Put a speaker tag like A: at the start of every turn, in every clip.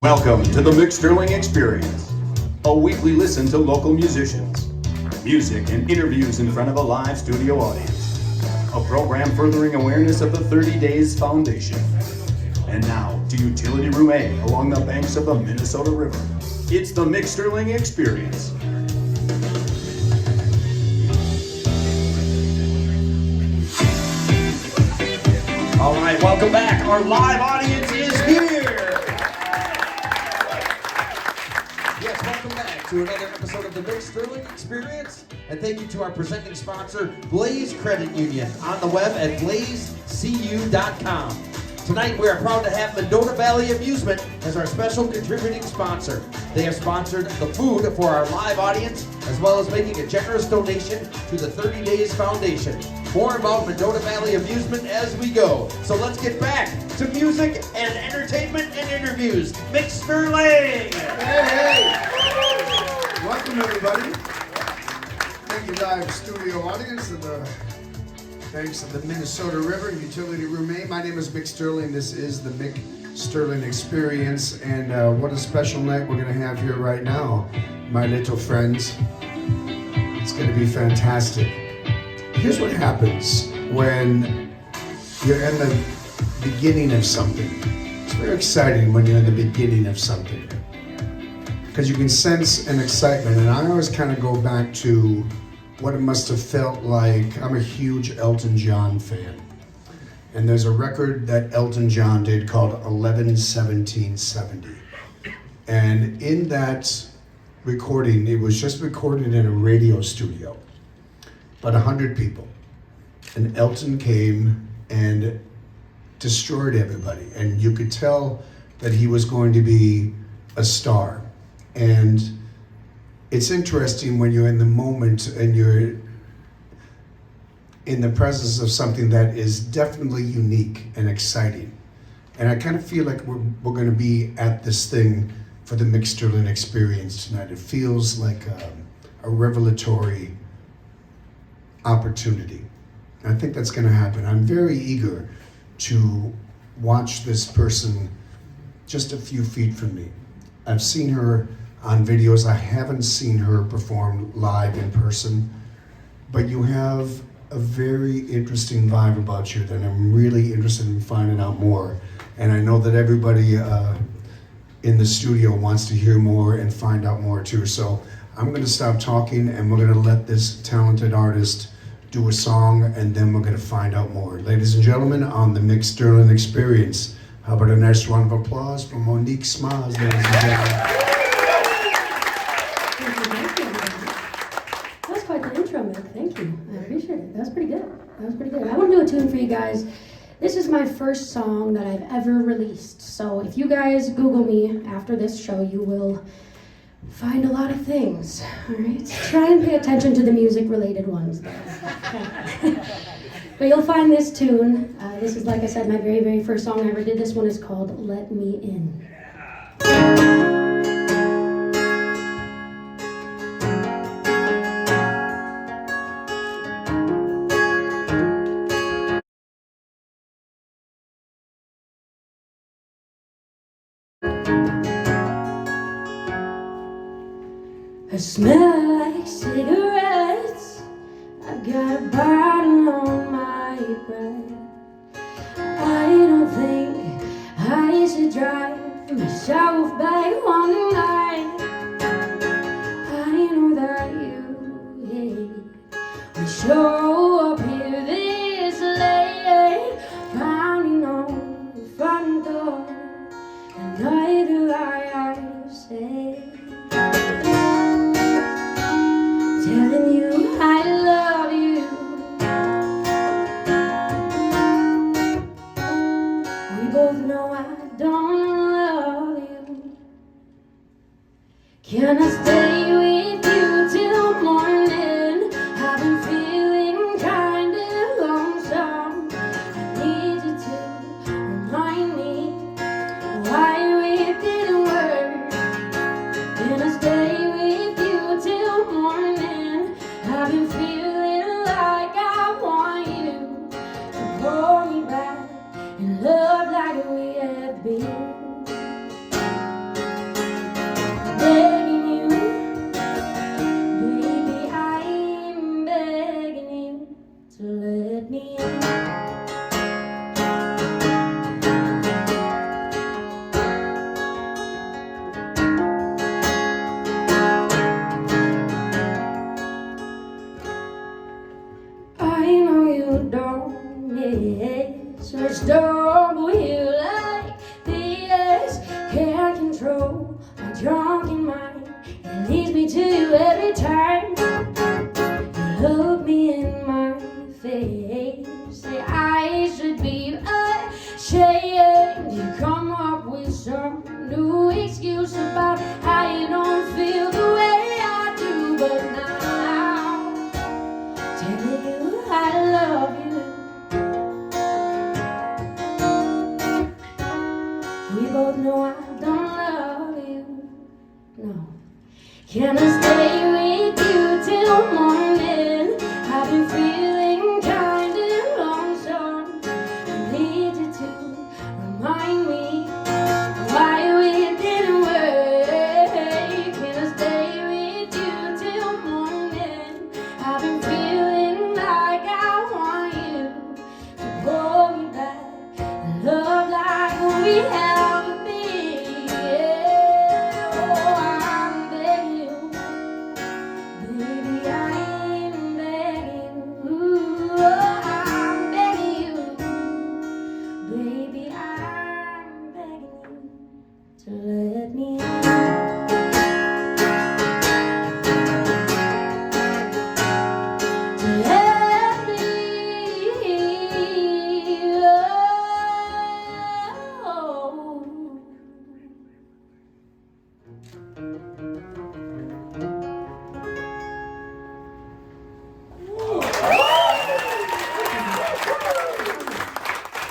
A: Welcome to the Mick Sterling Experience, a weekly listen to local musicians, music and interviews in front of a live studio audience, a program furthering awareness of the 30 Days Foundation. And now to Utility Room A along the banks of the Minnesota River. It's the Mick Sterling Experience. All right, welcome back. Our live audience is here.
B: Yes, welcome back to another episode of the Mick Sterling Experience. And thank you to our presenting sponsor, Blaze Credit Union, on the web at blazecu.com. Tonight we are proud to have Mendota Valley Amusement as our special contributing sponsor. They have sponsored the food for our live audience, as well as making a generous donation to the 30 Days Foundation. More about Mendota Valley Amusement as we go. So let's get back to music and entertainment and interviews. Mick Sterling!
C: Hey! Welcome everybody. Thank you live studio audience and the thanks to the Minnesota River, Utility Room A. My name is Mick Sterling. This is the Mick Sterling Experience, and what a special night we're going to have here right now, my little friends. It's going to be fantastic. Here's what happens when you're in the beginning of something. It's very exciting when you're in the beginning of something, because you can sense an excitement, and I always kind of go back to what it must have felt like. I'm a huge Elton John fan. And there's a record that Elton John did called 11-17-70. And in that recording, it was just recorded in a radio studio, about 100 people. And Elton came and destroyed everybody. And you could tell that he was going to be a star. And it's interesting when you're in the moment and you're in the presence of something that is definitely unique and exciting. And I kind of feel like we're going to be at this thing for the Mick Sterling Experience tonight. It feels like a revelatory opportunity. And I think that's going to happen. I'm very eager to watch this person just a few feet from me. I've seen her on videos. I haven't seen her perform live in person, but you have a very interesting vibe about you that I'm really interested in finding out more. And I know that everybody in the studio wants to hear more and find out more too. So I'm going to stop talking and we're going to let this talented artist do a song, and then we're going to find out more. Ladies and gentlemen, on the Mick Sterling Experience, how about a nice round of applause for Monique Smaz, ladies and gentlemen.
D: Thank you. I appreciate it. That was pretty good. I want to do a tune for you guys. This is my first song that I've ever released. So if you guys Google me after this show, you will find a lot of things. All right? Try and pay attention to the music-related ones, though. But you'll find this tune. This is, like I said, my very, very first song I ever did. This one is called Let Me In. I smell like cigarettes. I've got a bottle on my breath. I don't think I should drive myself back one night. I know that you will show up here this late, pounding on the front door, and neither I say. Telling you I love you. We both know I don't love you. Can I stay with you till morning? I've been feeling kinda lonesome. I need you to remind me why we didn't work. Can I stay with you till morning? I've been feeling like I want you to pull me back in love like we have been. time. Look me in my face. Say I should be ashamed. You come up with some new excuse about how you don't feel the way I do. But now, tell you I love you. We both know I don't love you. No. Can I stay with you till morning? I've been feeling kinda lonesome. I need you to remind me why we didn't work. Can I stay with you till morning? I've been feeling like I want you to hold me back, love like we have been. Yeah, oh, I'm begging you, baby, I'm begging you. Ooh, oh, I'm begging you, baby, I'm begging you to let me in. To let me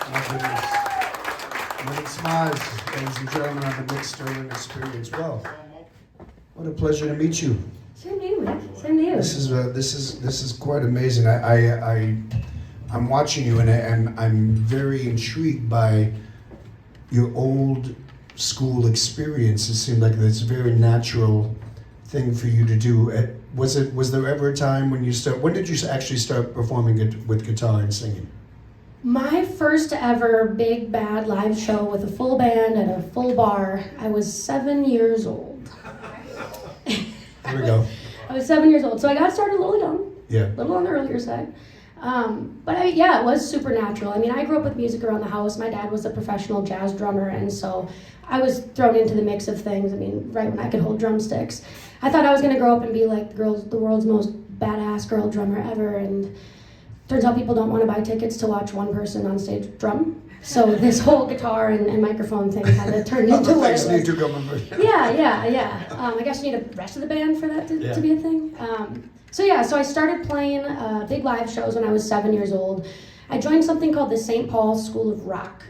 C: My goodness. Monique Smaz, ladies and gentlemen, on the Mick Sterling Experience. Well, what a pleasure to meet you.
D: Same to you, Mick. Same to you.
C: This is quite amazing. I'm watching you, and I'm very intrigued by your old school experience. It seemed like it's a very natural thing for you to do. Was there ever a time when when did you actually start performing it with guitar and singing?
D: My first ever big bad live show with a full band at a full bar, I was 7 years old.
C: There we go.
D: I was 7 years old, so I got started a little young,
C: Yeah.
D: a little on the earlier side. It was supernatural. I mean, I grew up with music around the house. My dad was a professional jazz drummer, and so I was thrown into the mix of things. I mean, right when I could hold drumsticks. I thought I was going to grow up and be like the world's most badass girl drummer ever, and turns out people don't want to buy tickets to watch one person on stage drum. So this whole guitar and microphone thing kind of turned into what it was. Yeah. I guess you need the rest of the band for that to be a thing. So I started playing big live shows when I was 7 years old. I joined something called the St. Paul School of Rock.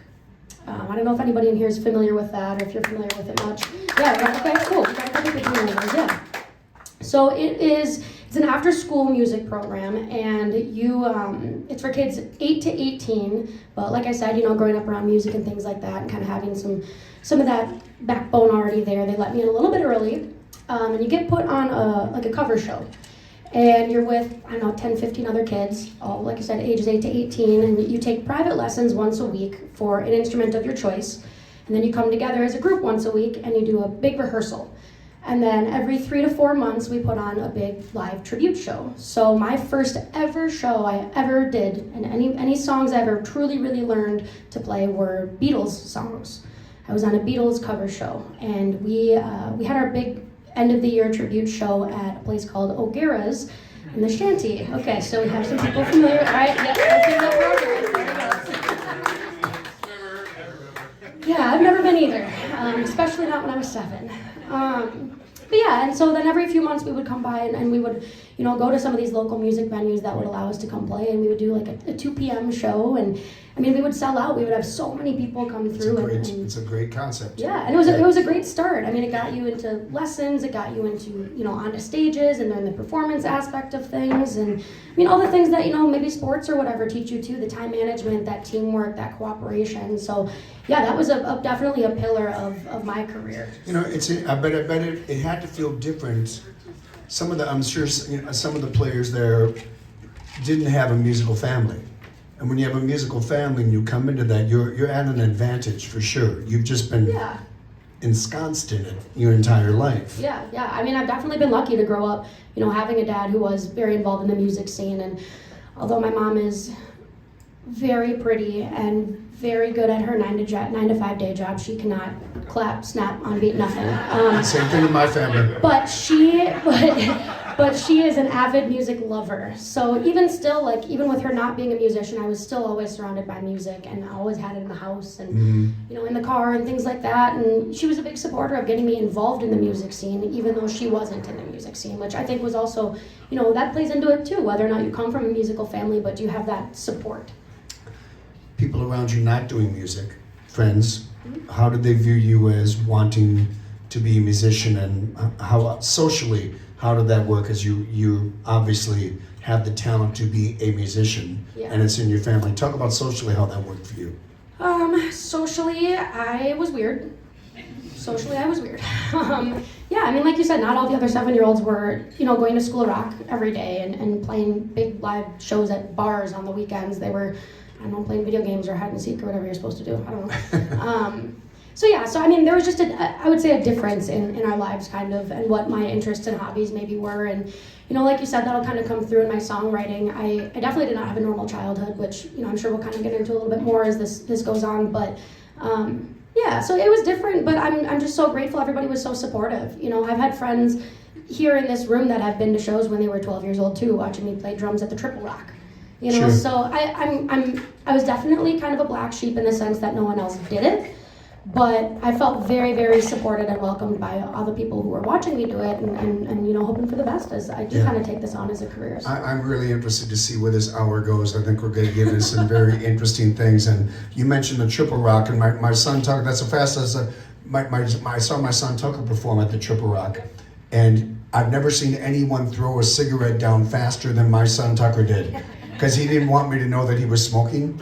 D: I don't know if anybody in here is familiar with that, or if you're familiar with it much. Yeah, okay, cool. We got a couple people in there, yeah. So it's an after-school music program, and it's for kids 8 to 18. But like I said, growing up around music and things like that, and kind of having some of that backbone already there, they let me in a little bit early, and you get put on a cover show. And you're with, 10, 15 other kids, all, like I said, ages 8 to 18, and you take private lessons once a week for an instrument of your choice. And then you come together as a group once a week, and you do a big rehearsal. And then every 3 to 4 months, we put on a big live tribute show. So my first ever show I ever did, and any songs I ever truly, really learned to play were Beatles songs. I was on a Beatles cover show, and we had our big end of the year tribute show at a place called O'Gara's in the Shanty. Okay, so we have some people familiar. All right, yeah, I've never been either, especially not when I was 7. But yeah, and so then every few months we would come by and we would, go to some of these local music venues that would allow us to come play, and we would do like a 2 p.m. show, and I mean, we would sell out. We would have so many people come through.
C: It's a great concept.
D: Yeah, and it was a great start. I mean, it got you into lessons, it got you into, onto stages, and then the performance aspect of things, and I mean, all the things that, maybe sports or whatever teach you too, the time management, that teamwork, that cooperation. So yeah, that was definitely a pillar of my career.
C: I bet it had to feel different. I'm sure some of the players there didn't have a musical family. And when you have a musical family and you come into that, you're at an advantage for sure. You've just been ensconced in it your entire life.
D: Yeah. I mean, I've definitely been lucky to grow up, having a dad who was very involved in the music scene. And although my mom is very pretty and very good at her 9 to 5 day job, she cannot clap, snap, on beat, nothing.
C: Same thing in my family.
D: But But she is an avid music lover. So even still, like, even with her not being a musician, I was still always surrounded by music, and I always had it in the house and, you know, in the car and things like that. And she was a big supporter of getting me involved in the music scene, even though she wasn't in the music scene, which I think was also, you know, that plays into it too, whether or not you come from a musical family, but do you have that support?
C: People around you not doing music, friends, how did they view you as wanting to be a musician, and how socially, how did that work, as you obviously have the talent to be a musician, and it's in your family. Talk about socially how that worked for you.
D: Socially, I was weird. Yeah, I mean, like you said, not all the other 7-year-olds were, you know, going to School of Rock every day and playing big live shows at bars on the weekends. They were, I don't know, playing video games or hide and seek or whatever you're supposed to do. I don't know. So I mean, there was just I would say a difference in our lives, kind of, and what my interests and hobbies maybe were. And, you know, like you said, that'll kind of come through in my songwriting. I definitely did not have a normal childhood, which, you know, I'm sure we'll kind of get into a little bit more as this goes on. But yeah, so it was different, but I'm just so grateful. Everybody was so supportive. You know, I've had friends here in this room that have been to shows when they were 12 years old too, watching me play drums at the Triple Rock. You know, so I was definitely kind of a black sheep in the sense that no one else did it. But I felt very, very supported and welcomed by all the people who were watching me do it, and you know, hoping for the best as I do kind of take this on as a career. So. I'm
C: really interested to see where this hour goes. I think we're going to get into some very interesting things. And you mentioned the Triple Rock, and my son Tucker. That's the fastest. I saw my son Tucker perform at the Triple Rock, and I've never seen anyone throw a cigarette down faster than my son Tucker did, because he didn't want me to know that he was smoking.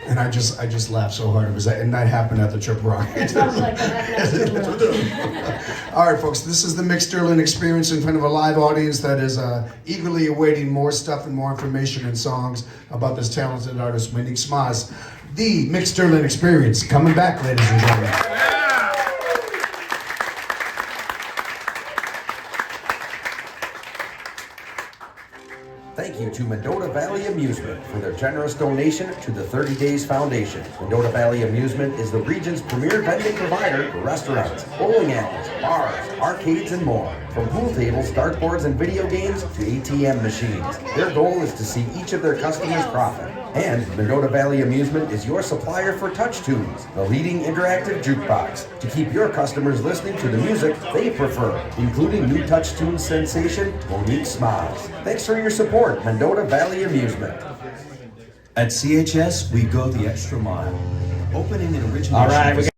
C: And I just laughed so hard. And that happened at the Triple Rock.
D: It sounds like that happened at the Triple Rock.
C: All right, folks, this is the Mick Sterling Experience in front of a live audience that is eagerly awaiting more stuff and more information and songs about this talented artist, Monique Smaz. The Mick Sterling Experience, coming back, ladies and gentlemen.
B: Thank you to Mendota Valley Amusement for their generous donation to the 30 Days Foundation. Mendota Valley Amusement is the region's premier vending provider for restaurants, bowling alleys, bars, arcades, and more. From pool tables, dartboards, and video games to ATM machines, their goal is to see each of their customers profit. And Mendota Valley Amusement is your supplier for Touch Tunes, the leading interactive jukebox, to keep your customers listening to the music they prefer, including new Touch Tunes sensation, Monique Smaz. Thanks for your support, Mendota Valley Amusement.
A: At CHS, we go the extra mile. Opening an original.
B: All right,